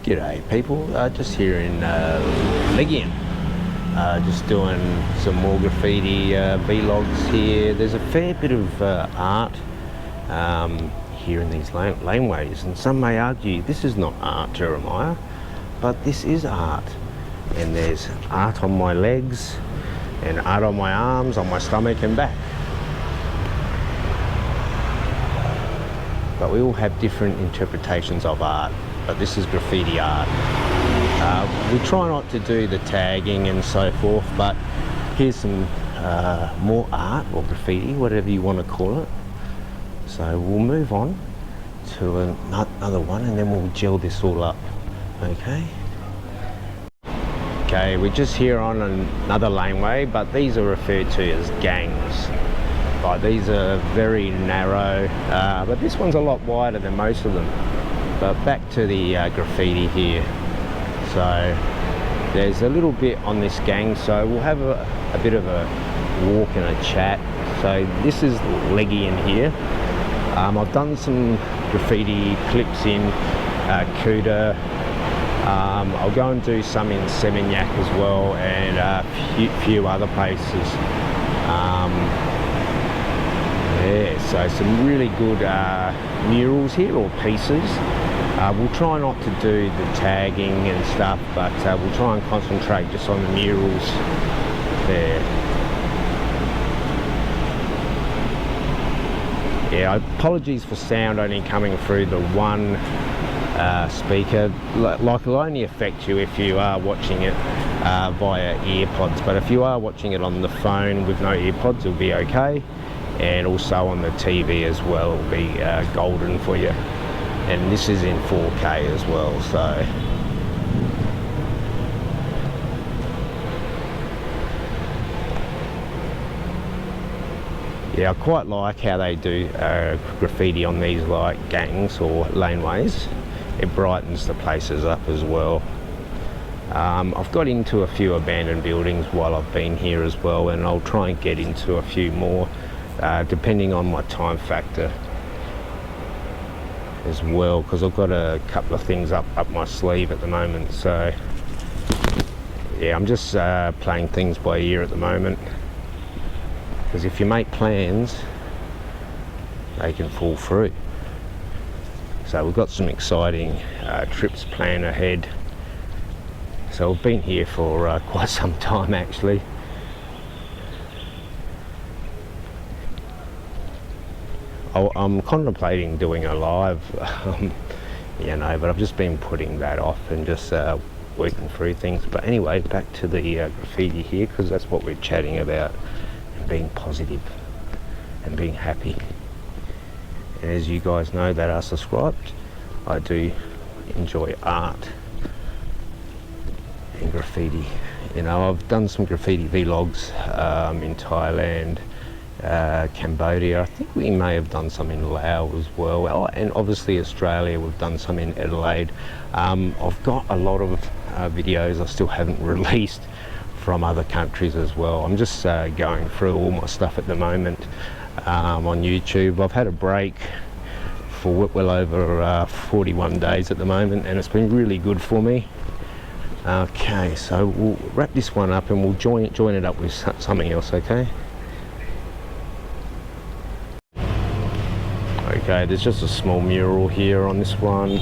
G'day people, just here in Legian, just doing some more graffiti vlogs here. There's a fair bit of art here in these laneways, and some may argue this is not art, Jeremiah, but this is art. And there's art on my legs and art on my arms, on my stomach and back. But we all have different interpretations of art, but this is graffiti art. We try not to do the tagging and so forth, but here's some more art or graffiti, whatever you want to call it. So we'll move on to another one and then we'll gel this all up, okay? Okay, we're just here on another laneway, but these are referred to as gangs. Like, these are very narrow, but this one's a lot wider than most of them. But back to the graffiti here. So there's a little bit on this gang, so we'll have a bit of a walk and a chat. So this is Legian here. I've done some graffiti clips in Kuta. I'll go and do some in Seminyak as well, and a few other places. Yeah, so some really good murals here, or pieces. We'll try not to do the tagging and stuff, but we'll try and concentrate just on the murals there. Yeah, apologies for sound only coming through the one speaker. Like, it'll only affect you if you are watching it via earpods, but if you are watching it on the phone with no earpods, it'll be okay. And also on the TV as well, it'll be golden for you. And this is in 4K as well, so. Yeah, I quite like how they do graffiti on these like gangs or laneways. It brightens the places up as well. I've got into a few abandoned buildings while I've been here as well, and I'll try and get into a few more depending on my time factor as well, because I've got a couple of things up my sleeve at the moment. So yeah, I'm just playing things by ear at the moment, because if you make plans, they can fall through. So we've got some exciting trips planned ahead. So I've been here for quite some time actually. I'm contemplating doing a live, you know, but I've just been putting that off and just working through things. But anyway, back to the graffiti here, because that's what we're chatting about, and being positive and being happy. And as you guys know that are subscribed, I do enjoy art and graffiti. You know, I've done some graffiti vlogs in Thailand, Cambodia. I think we may have done some in Laos as well. Oh, and obviously Australia, we've done some in Adelaide. I've got a lot of videos I still haven't released from other countries as well. I'm just going through all my stuff at the moment on YouTube. I've had a break for well over 41 days at the moment, and it's been really good for me. Okay, so we'll wrap this one up and we'll join it up with something else, okay? Okay, there's just a small mural here on this one.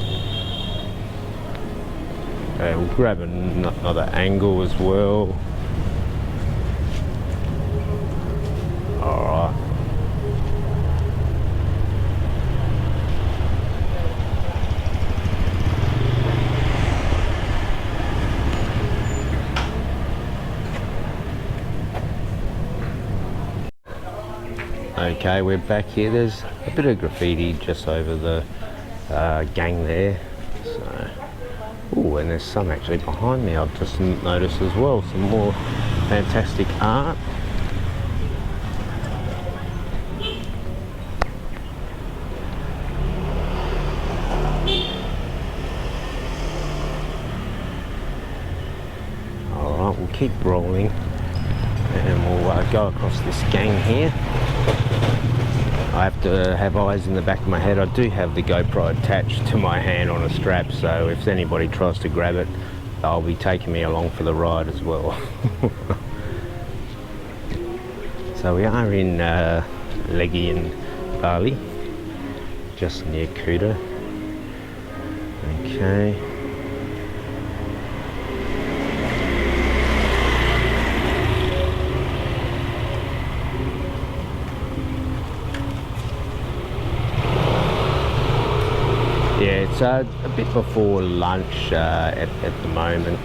Okay, we'll grab another angle as well. Alright. Okay, we're back here. There's a bit of graffiti just over the gang there. So, oh, and there's some actually behind me I've just noticed as well. Some more fantastic art. Alright, we'll keep rolling and we'll go across this gang here. I have to have eyes in the back of my head. I do have the GoPro attached to my hand on a strap, so if anybody tries to grab it, they'll be taking me along for the ride as well. So we are in Legi in Bali, just near Kuta. Okay. Yeah, it's a bit before lunch at the moment.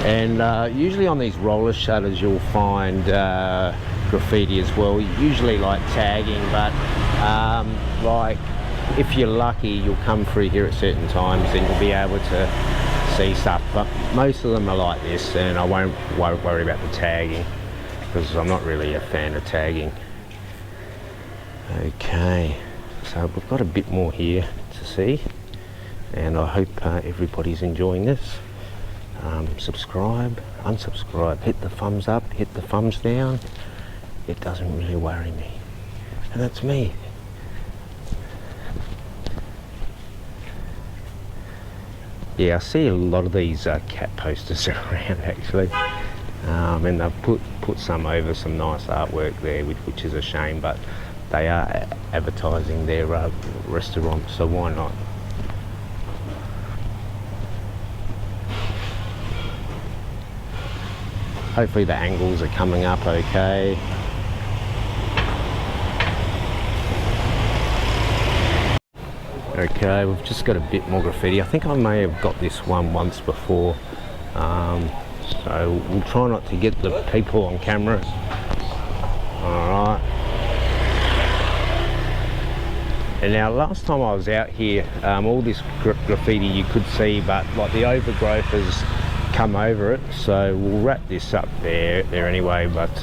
And usually on these roller shutters you'll find graffiti as well, usually like tagging, but like if you're lucky you'll come through here at certain times and you'll be able to see stuff, but most of them are like this, and I won't worry about the tagging because I'm not really a fan of tagging. Okay, so we've got a bit more here to see, and I hope everybody's enjoying this. Subscribe, unsubscribe, hit the thumbs up, hit the thumbs down. It doesn't really worry me, and that's me. Yeah, I see a lot of these cat posters around actually, and they've put some over some nice artwork there, which is a shame, but they are advertising their restaurant, so why not? Hopefully the angles are coming up okay. Okay, we've just got a bit more graffiti. I think I may have got this one once before, so we'll try not to get the people on camera. Alright. And now last time I was out here, all this graffiti you could see, but like the overgrowth has come over it, so we'll wrap this up there anyway, but